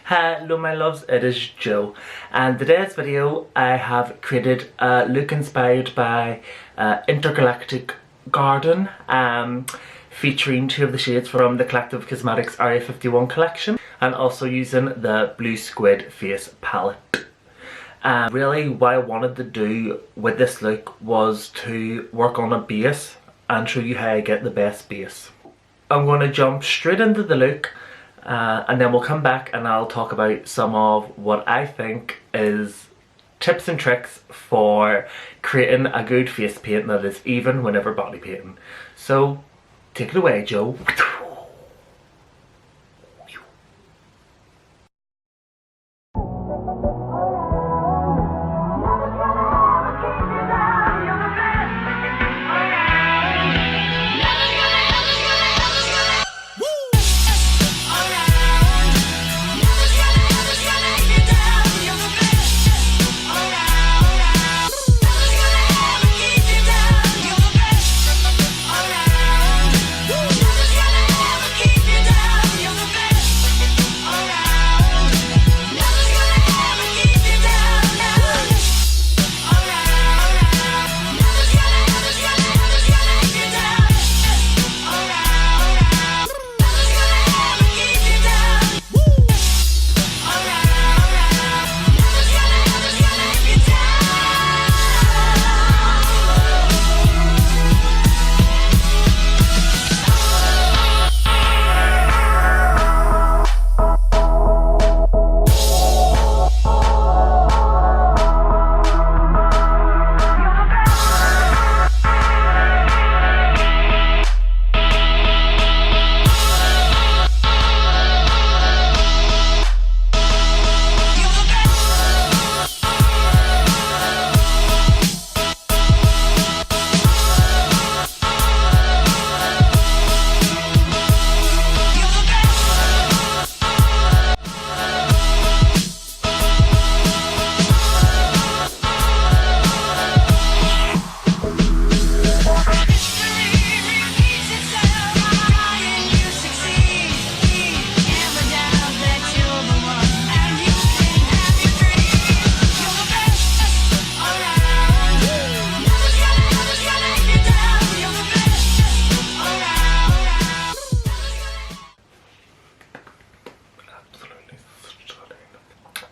Hello my loves, it is Joe, and today's video I have created a look inspired by Intergalactic Garden, featuring two of the shades from the Collective Cosmetics Area 51 collection, and also using the Blue Squid Face palette. Really what I wanted to do with this look was to work on a base and show you how I get the best base. I'm going to jump straight into the look. And then we'll come back and I'll talk about some of what I think is tips and tricks for creating a good face paint that is even whenever body painting. So take it away, Joe.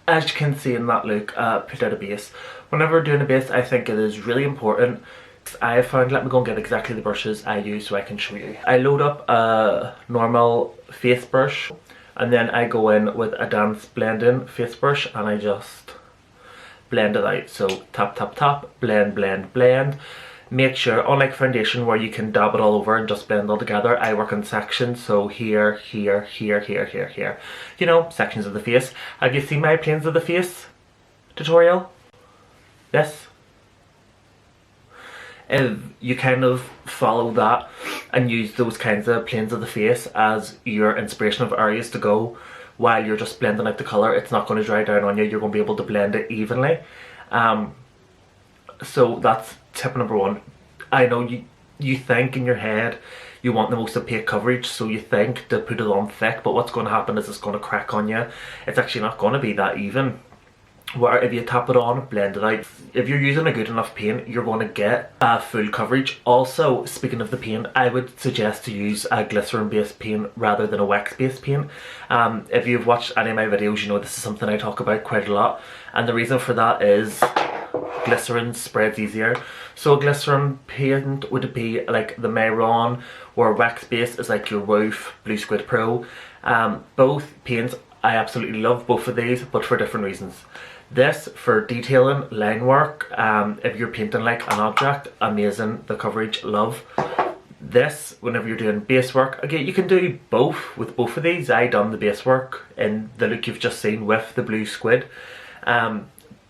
As you can see in that look, put out a base. Whenever doing a base, I think it is really important. I have found, let me go and get exactly the brushes I use so I can show you. I load up a normal face brush and then I go in with a dance blending face brush and I just blend it out. So tap tap tap, blend blend blend. Make sure, unlike foundation where you can dab it all over and just blend all together, I work in sections, so here, here, here, here, here, here. You know, sections of the face. Have you seen my planes of the face tutorial? Yes? If you kind of follow that and use those kinds of planes of the face as your inspiration of areas to go while you're just blending out the colour, it's not going to dry down on you, you're going to be able to blend it evenly. So that's tip number one. I know you think in your head you want the most opaque coverage, so you think to put it on thick, but what's going to happen is it's going to crack on you. It's actually not going to be that even. Where if you tap it on, blend it out, if you're using a good enough paint, you're going to get full coverage. Also, speaking of the paint, I would suggest to use a glycerin based paint rather than a wax based paint. If you've watched any of my videos, you know this is something I talk about quite a lot, and the reason for that is glycerin spreads easier. So a glycerin paint would be like the Mayron, or wax base is like your Woof Blue Squid Pro. Both paints, I absolutely love both of these, but for different reasons. This for detailing, line work, if you're painting like an object, amazing, the coverage, love. This, whenever you're doing base work, again you can do both with both of these. I done the base work in the look you've just seen with the Blue Squid.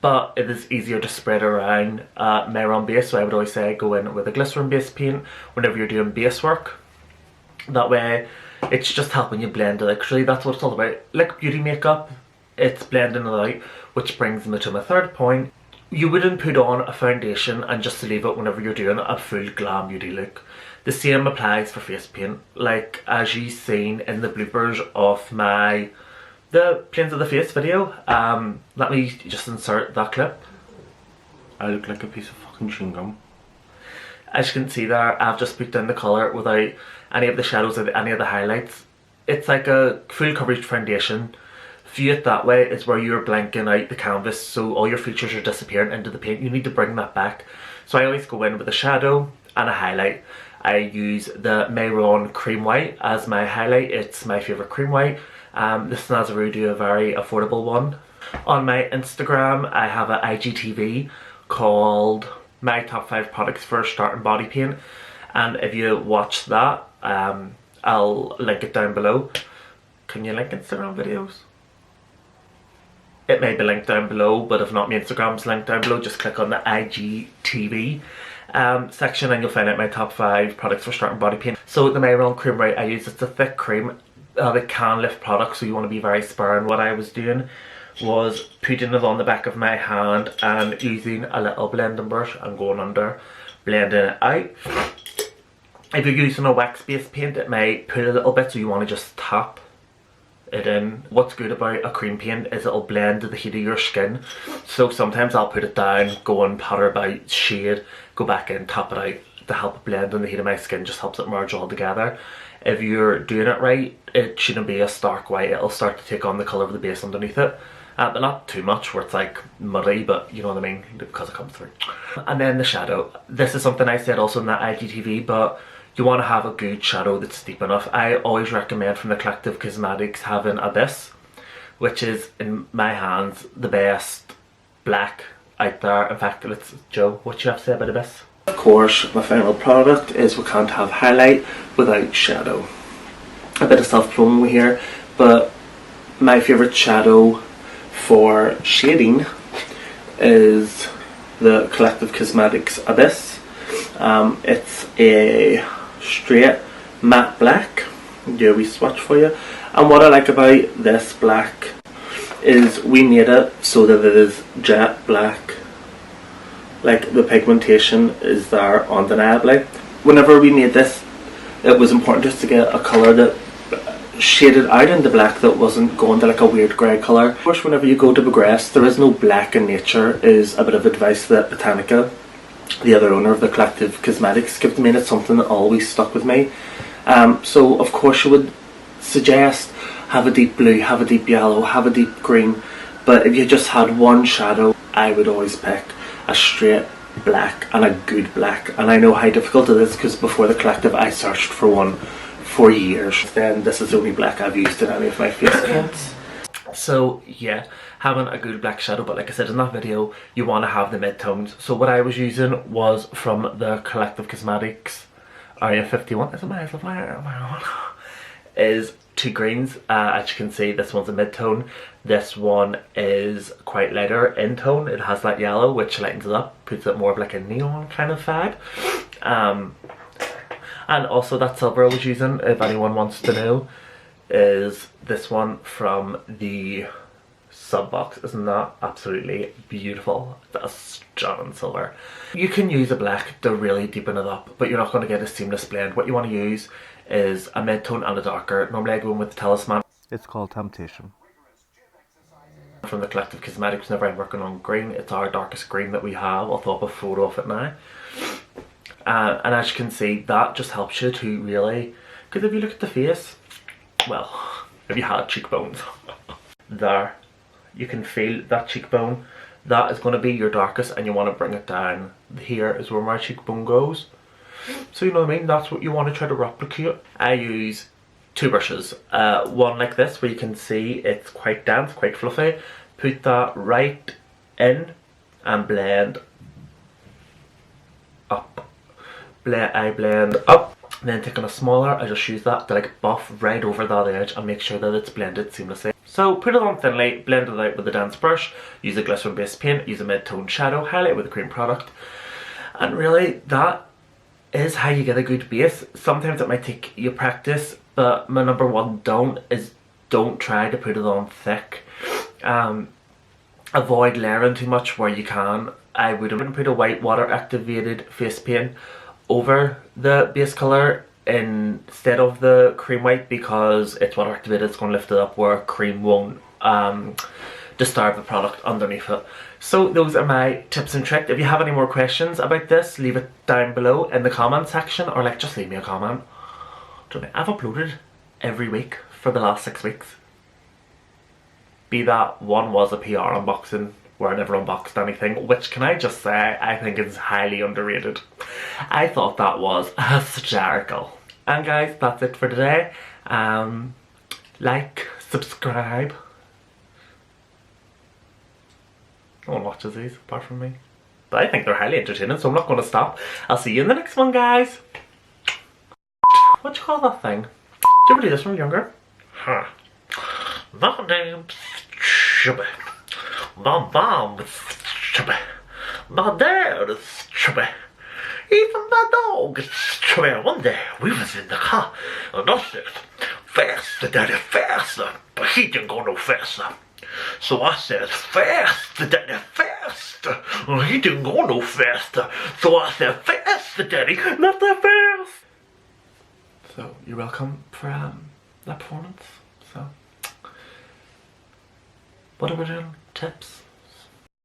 But it is easier to spread around Mayron base, so I would always say go in with a glycerin based paint whenever you're doing base work. That way it's just helping you blend it. Actually, that's what it's all about. Like beauty makeup, it's blending it out, which brings me to my third point. You wouldn't put on a foundation and just leave it whenever you're doing a full glam beauty look. The same applies for face paint. Like as you've seen in the bloopers of the planes of the face video. Let me just insert that clip. I look like a piece of fucking chewing gum. As you can see there, I've just put down the colour without any of the shadows or any of the highlights. It's like a full coverage foundation. View it that way is where you're blanking out the canvas, so all your features are disappearing into the paint. You need to bring that back. So I always go in with a shadow and a highlight. I use the Mayron Cream White as my highlight. It's my favourite cream white. This Nazaroo do a very affordable one. On my Instagram, I have an IGTV called My Top 5 Products for Starting Body Paint. And if you watch that, I'll link it down below. Can you link Instagram videos? It may be linked down below, but if not, my Instagram's linked down below. Just click on the IGTV section and you'll find out my top 5 products for starting body paint. So the Mayron Cream White I use, it's a thick cream. It can lift product, so you want to be very sparing. What I was doing was putting it on the back of my hand and using a little blending brush and going under, blending it out. If you're using a wax-based paint, it may pull a little bit, so you want to just tap it in. What's good about a cream paint is it'll blend to the heat of your skin. So sometimes I'll put it down, go and patter about, shade, go back in, tap it out to help it blend in the heat of my skin. Just helps it merge all together. If you're doing it right, it shouldn't be a stark white. It'll start to take on the colour of the base underneath it. But not too much where it's like muddy, but you know what I mean, because it comes through. And then the shadow. This is something I said also in that IGTV, but you want to have a good shadow that's deep enough. I always recommend from the Collective Cosmetics having Abyss, which is, in my hands, the best black out there. In fact, Joe, what you have to say about Abyss? Of course, my final product is we can't have highlight without shadow. A bit of self-promo here, but my favourite shadow for shading is the Collective Cosmetics Abyss. It's a straight matte black. Do a wee swatch for you. And what I like about this black is we made it so that it is jet black. Like the pigmentation is there undeniably. Whenever we made this, it was important just to get a colour that shaded out into black that wasn't going to like a weird grey colour. Of course, whenever you go to progress, there is no black in nature is a bit of advice that Botanica, the other owner of the Collective Cosmetics, gave to me, and it's something that always stuck with me. So of course you would suggest have a deep blue, have a deep yellow, have a deep green, but if you just had one shadow, I would always pick a straight black and a good black. And I know how difficult it is because before the Collective I searched for one for years. Then this is the only black I've used in any of my face paints. So yeah, having a good black shadow, but like I said in that video, you want to have the mid-tones. So what I was using was from the Collective Cosmetics Area 51. Is it my on? Is two greens. As you can see, this one's a mid-tone. This one is quite lighter in tone. It has that yellow which lightens it up, puts it more of like a neon kind of vibe. And also that silver I was using, if anyone wants to know, is this one from the sub box. Isn't that absolutely beautiful? That's stunning silver. You can use a black to really deepen it up, but you're not going to get a seamless blend. What you want to use is a mid-tone and a darker. Normally I go in with the Talisman. It's called Temptation. From the Collective Cosmetics, whenever I'm working on green, it's our darkest green that we have. I'll throw up a photo of it now. And as you can see, that just helps you to really, because if you look at the face, well, if you had cheekbones, there, you can feel that cheekbone. That is going to be your darkest and you want to bring it down. Here is where my cheekbone goes. So you know what I mean, that's what you want to try to replicate. I use two brushes. One like this where you can see it's quite dense, quite fluffy. Put that right in and blend up. I blend up, and then taking a smaller, I just use that to like buff right over that edge and make sure that it's blended seamlessly. So put it on thinly, blend it out with a dense brush, use a glycerin based paint, use a mid-tone shadow, highlight with a cream product, and really that is how you get a good base. Sometimes it might take you practice, but my number one don't try to put it on thick. Avoid layering too much where you can. I wouldn't put a white water activated face paint over the base colour instead of the cream white because it's water activated, it's going to lift it up where cream won't disturb the product underneath it. So those are my tips and tricks. If you have any more questions about this, leave it down below in the comment section, or like just leave me a comment. I've uploaded every week for the last 6 weeks. Be that one was a PR unboxing where I never unboxed anything, which, can I just say, I think is highly underrated. I thought that was hysterical. And guys, that's it for today. Like, subscribe. No one watches these apart from me. But I think they're highly entertaining, so I'm not going to stop. I'll see you in the next one, guys. What do you call that thing? Did you ever do this when you were younger? Huh. My name's Chubby. My mom is Chubby. My dad is Chubby. Even my dog is Chubby. One day we was in the car and I said, faster, daddy, faster. But he didn't go no faster. So I said, faster, daddy, faster. And he didn't go no faster. So I said, faster, daddy, not that fast. So you're welcome for that performance. So what are we doing? Tips?